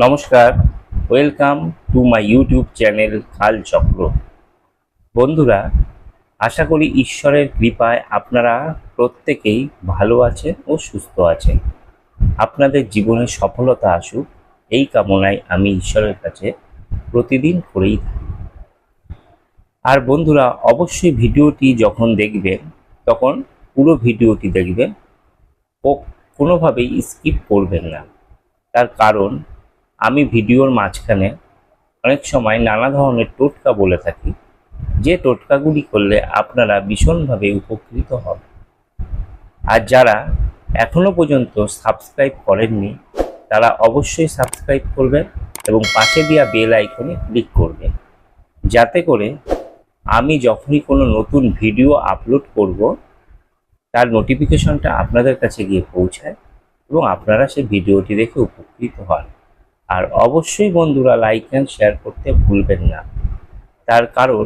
নমস্কার, welcome to my YouTube channel Kalchakra. বন্ধুরা, আশা করি ঈশ্বরের কৃপায় আপনারা প্রত্যেকেই ভালো আছেন ও সুস্থ আছেন। আপনাদের জীবনে সফলতা আসুক এই কামনায় আমি ঈশ্বরের কাছে প্রতিদিন করেই থাকি। আর বন্ধুরা, অবশ্যই ভিডিওটি যখন দেখবেন তখন পুরো ভিডিওটি দেখবেন ও কোনোভাবেই স্কিপ করবেন না। তার কারণ আমি ভিডিওর মাঝখানে অনেক সময় নানা ধরনের টোটকা বলে থাকি, যে টোটকাগুলি করলে আপনারা ভীষণভাবে উপকৃত হবেন। আর যারা এখনো পর্যন্ত সাবস্ক্রাইব করেননি তারা অবশ্যই সাবস্ক্রাইব করবেন এবং পাশে দেওয়া বেল আইকনে ক্লিক করবেন, যাতে করে আমি যখনই কোনো নতুন ভিডিও আপলোড করব তার নোটিফিকেশনটা আপনাদের কাছে গিয়ে পৌঁছায় এবং আপনারা সেই ভিডিওটি দেখে উপকৃত হন। আর অবশ্যই বন্ধুরা, লাইক অ্যান্ড শেয়ার করতে ভুলবেন না। তার কারণ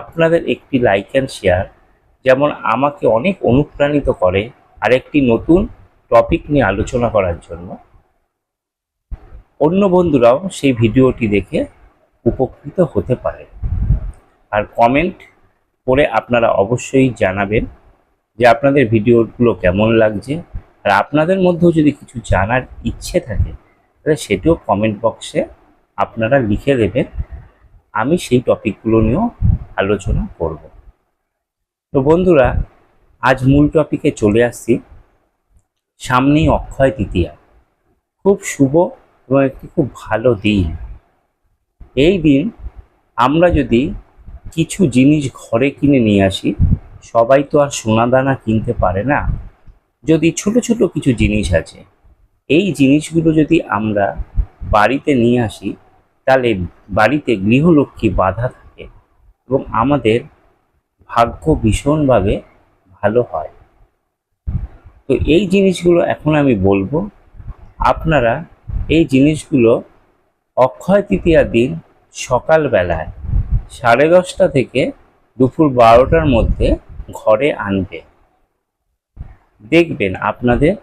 আপনাদের একটি লাইক অ্যান্ড শেয়ার যেমন আমাকে অনেক অনুপ্রাণিত করে আর একটি নতুন টপিক নিয়ে আলোচনা করার জন্য, অন্য বন্ধুরাও সেই ভিডিওটি দেখে উপকৃত হতে পারে। আর কমেন্ট করে আপনারা অবশ্যই জানাবেন যে আপনাদের ভিডিওগুলো কেমন লাগছে। আর আপনাদের মধ্যেও যদি কিছু জানার ইচ্ছে থাকে তাহলে সেটিও কমেন্ট বক্সে আপনারা লিখে দেবেন, আমি সেই টপিকগুলো নিয়েও আলোচনা করব। তো বন্ধুরা, আজ মূল টপিকে চলে আসছি। সামনেই অক্ষয় তৃতীয়া, খুব শুভ এবং একটি খুব ভালো দিন। এই দিন আমরা যদি কিছু জিনিস ঘরে কিনে নিয়ে আসি, সবাই তো আর সোনা দানা কিনতে পারে না, যদি ছোট ছোট কিছু জিনিস আছে, এই জিনিসগুলো যদি আমরা বাড়িতে নিয়ে আসি তাহলে বাড়িতে গৃহলক্ষ্মী বাধা থাকে এবং আমাদের ভাগ্য ভীষণভাবে ভালো হয়। তো এই জিনিসগুলো এখন আমি বলবো, আপনারা এই জিনিসগুলো অক্ষয় তৃতীয়ার দিন সকালবেলায় 10:30 থেকে দুপুর 12টার মধ্যে ঘরে আনবে। দেখবেন আপনাদের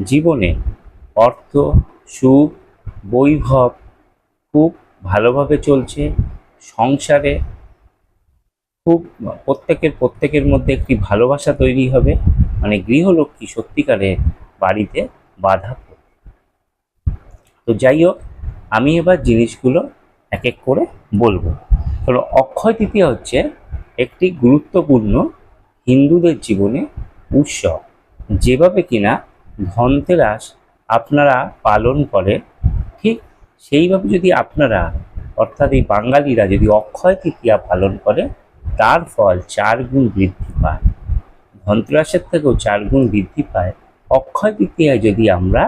জীবনে অর্থ, সুখ, বৈভব খুব ভালোভাবে চলছে। সংসারে খুব প্রত্যেকের মধ্যে একটি ভালোবাসা তৈরি হবে, মানে গৃহলক্ষ্মী সত্যিকারে বাড়িতে বাধা পড়বে। তো যাই হোক, আমি এবার জিনিসগুলো এক এক করে বলবো। কারণ অক্ষয় তৃতীয়া হচ্ছে একটি গুরুত্বপূর্ণ হিন্দুদের জীবনে উৎসব। যেভাবে কিনা ধনতেরাস আপনারা পালন করে, ঠিক সেইভাবে যদি আপনারা অর্থাৎ এই বাঙালিরা যদি অক্ষয় তৃতীয়া পালন করে, তার ফল 4 গুণ বৃদ্ধি পায়। ধনতেরাসের থেকেও 4 গুণ বৃদ্ধি পায় অক্ষয় তৃতীয়ায় যদি আমরা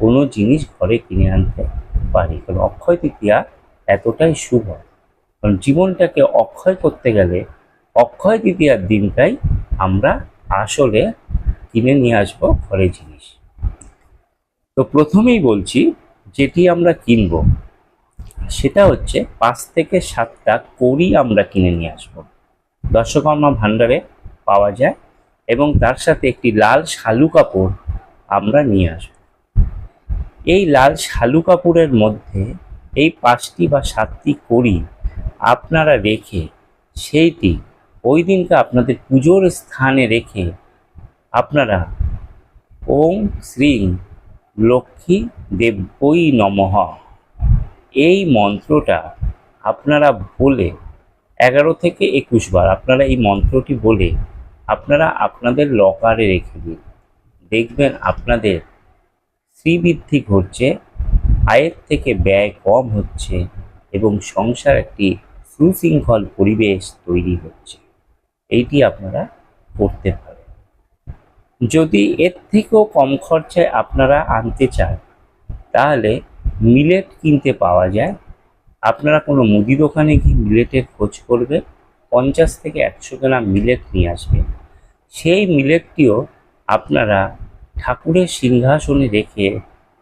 কোনো জিনিস ঘরে কিনে আনতে পারি। কারণ অক্ষয় তৃতীয়া এতটাই শুভ। কারণ জীবনটাকে অক্ষয় করতে গেলে অক্ষয় তৃতীয়ার দিনটাই আমরা আসলে কিনে নিয়ে আসবো ঘরে জিনিস। তো প্রথমেই বলছি, যেটি আমরা কিনবো সেটা হচ্ছে 5 থেকে 7টা কড়ি আমরা কিনে নিয়ে আসবো। দশকর্মা ভাণ্ডারে পাওয়া যায় এবং তার সাথে একটি লাল শালু কাপড় আমরা নিয়ে আসবো। এই লাল শালু কাপড়ের মধ্যে এই 5টি বা 7টি কড়ি আপনারা রেখে সেইটি ওই দিনকে আপনাদের পুজোর স্থানে রেখে আপনারা ওম শ্রী লক্ষ্মী দেব্যই নমঃ এই মন্ত্রটা আপনারা বলে 11 থেকে 21 বার আপনারা এই মন্ত্রটি বলে আপনারা আপনাদের লকারে রেখে দিন। দেখবেন আপনাদের শ্রীবৃদ্ধি ঘটছে, আয়ের থেকে ব্যয় কম হচ্ছে এবং সংসার একটি সুশৃঙ্খল পরিবেশ তৈরি হচ্ছে। এইটি আপনারা করতে পারেন। যদি এর থেকেও কম খরচায় আপনারা আনতে চান তাহলে মিলেট কিনতে পাওয়া যায়। আপনারা কোনো মুদি দোকানে গিয়ে মিলেটের খোঁজ করবেন, 50 থেকে 100 গ্রাম মিলেট নিয়ে আসবেন। সেই মিলেটটিও আপনারা ঠাকুরের সিংহাসনে রেখে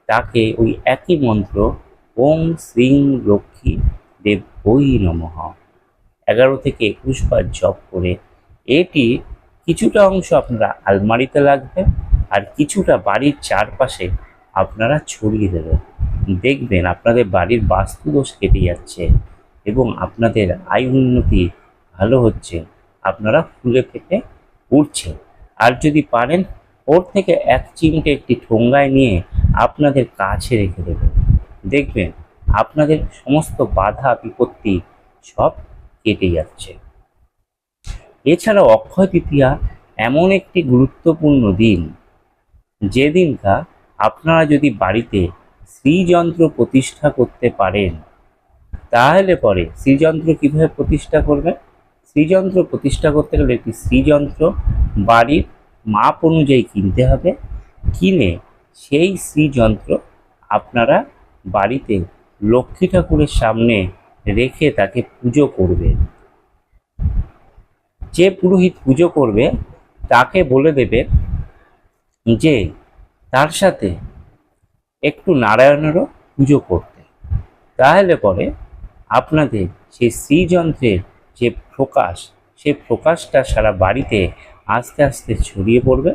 তাকে ওই একই মন্ত্র ওম শ্রী লক্ষ্মী দেব্যই নমঃ 11 থেকে 21 বার জপ করে এটি কিছুটা অংশ আপনারা আলমারিতে রাখবেন আর কিছুটা বাড়ির চারপাশে আপনারা ছড়িয়ে দেবেন। দেখবেন আপনাদের বাড়ির বাস্তুদোষ কেটে যাচ্ছে এবং আপনাদের আয় উন্নতি ভালো হচ্ছে। আপনারা ফুলে ফেঁপে উঠছে। আর যদি পারেন ওর থেকে এক চিমটে একটি ঠোঙ্গায় নিয়ে আপনাদের কাছে রেখে দেবেন। দেখবেন আপনাদের সমস্ত বাধা বিপত্তি সব কেটে যাচ্ছে। এছাড়াও অক্ষয় তৃতীয়া এমন একটি গুরুত্বপূর্ণ দিন, যেদিনটা আপনারা যদি বাড়িতে শ্রীযন্ত্র প্রতিষ্ঠা করতে পারেন, তাহলে পরে শ্রীযন্ত্র কিভাবে প্রতিষ্ঠা করবেন? শ্রীযন্ত্র প্রতিষ্ঠা করতে গেলে একটি শ্রীযন্ত্র বাড়ির মাপ অনুযায়ী কিনতে হবে। কিনে সেই শ্রীযন্ত্র আপনারা বাড়িতে লক্ষ্মী ঠাকুরের সামনে রেখে তাকে পুজো করবেন। যে পুরোহিত পুজো করবে তাকে বলে দেবেন যে তার সাথে একটু নারায়ণেরও পুজো করতে। তাহলে পরে আপনাদের সেই শ্রীযন্ত্রের যে প্রকাশ, সেই প্রকাশটা সারা বাড়িতে আস্তে আস্তে ছড়িয়ে পড়বে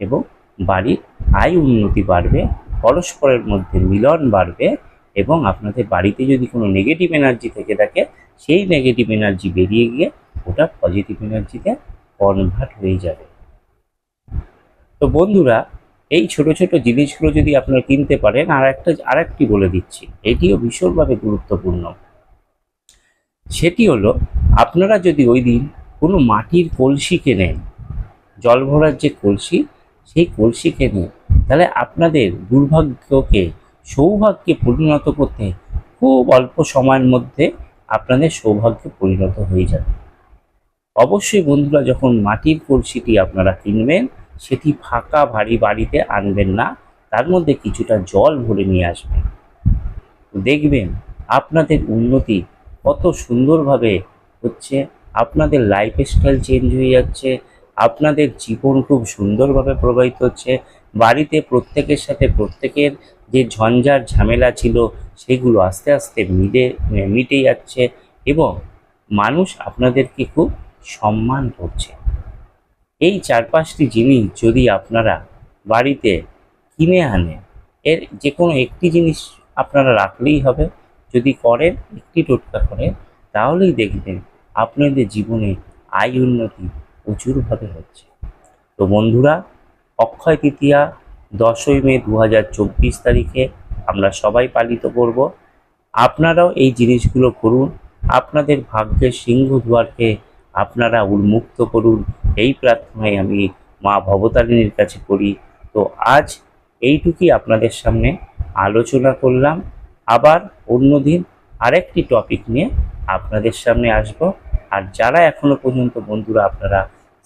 এবং বাড়ির আয় উন্নতি বাড়বে, পরস্পরের মধ্যে মিলন বাড়বে এবং আপনাদের বাড়িতে যদি কোনো নেগেটিভ এনার্জি থেকে থাকে, সেই নেগেটিভ এনার্জি বেরিয়ে গিয়ে ওটা পজিটিভ এনার্জিতে কনভার্ট হয়ে যাবে। তো বন্ধুরা, এই ছোট ছোট জিনিসগুলো যদি আপনারা কিনতে পারেন, আরেকটি বলে দিচ্ছি, এটিও ভীষণভাবে গুরুত্বপূর্ণ। সেটি হলো, আপনারা যদি ওই দিন কোনো মাটির কলসি কেনেন, জল ভরার যে কলসি, সেই কলসি কেনেন, তাহলে আপনাদের দুর্ভাগ্যকে সৌভাগ্যে পরিণত করতে খুব অল্প সময়ের মধ্যে আপনাদের সৌভাগ্যে পরিণত হয়ে যাবে। অবশ্যই বন্ধুরা, যখন মাটির কলসিটি আপনারা কিনবেন, সেটি ফাঁকা ভারী বাড়িতে আনবেন না, তার মধ্যে কিছুটা জল ভরে নিয়ে আসবেন। দেখবেন আপনাদের উন্নতি কত সুন্দরভাবে হচ্ছে, আপনাদের লাইফস্টাইল চেঞ্জ হয়ে যাচ্ছে, আপনাদের জীবন খুব সুন্দরভাবে প্রবাহিত হচ্ছে। বাড়িতে প্রত্যেকের সাথে প্রত্যেকের যে ঝঞ্ঝাট ঝামেলা ছিল, সেগুলো আস্তে আস্তে মিটে যাচ্ছে এবং মানুষ আপনাদেরকে খুব সম্মান করছে। এই 4-5টি জিনিস যদি আপনারা বাড়িতে কিনে আনেন, এর যে কোনো একটি জিনিস আপনারা রাখলেই হবে। যদি করেন, একটি টোটকা করেন, তাহলেই দেখবেন আপনাদের জীবনে আয় উন্নতি প্রচুরভাবে হচ্ছে। তো বন্ধুরা, অক্ষয় তৃতীয়া 10ই মে 2024 তারিখে আমরা সবাই পালিত করব। আপনারাও এই জিনিসগুলো করুন, আপনাদের ভাগ্যের সিংহদুয়ারকে আপনারা উন্মুক্ত করুন, এই প্রার্থনাই আমি মা ভবতারিণীর কাছে করি। তো আজ এইটুকুই আপনাদের সামনে আলোচনা করলাম। আবার অন্যদিন আরেকটি টপিক নিয়ে আপনাদের সামনে আসব। আর যারা এখনো পর্যন্ত বন্ধুরা আপনারা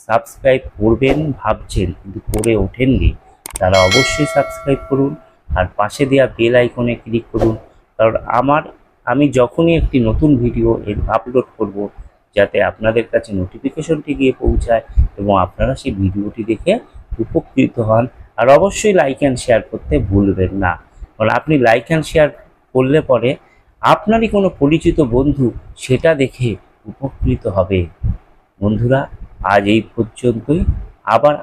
সাবস্ক্রাইব করবেন ভাবছেন কিন্তু করে ওঠেননি, তারা অবশ্যই সাবস্ক্রাইব করুন আর পাশে দেওয়া বেল আইকনে ক্লিক করুন। কারণ আমি যখনই একটি নতুন ভিডিও আপলোড করব, যাতে আপনাদের কাছে নোটিফিকেশনটি গিয়ে পৌঁছায় এবং আপনারা সেই ভিডিওটি দেখে উপকৃত হন। আর অবশ্যই লাইক অ্যান্ড শেয়ার করতে ভুলবেন না, কারণ আপনি লাইক অ্যান্ড শেয়ার করলে পরে আপনারই কোনো পরিচিত বন্ধু সেটা দেখে উপকৃত হবে। বন্ধুরা, আজ এই পর্যন্তই। আবার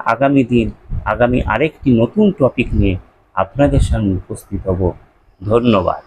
আগামী আরেকটি নতুন টপিক নিয়ে আপনাদের সামনে উপস্থিত হব। ধন্যবাদ।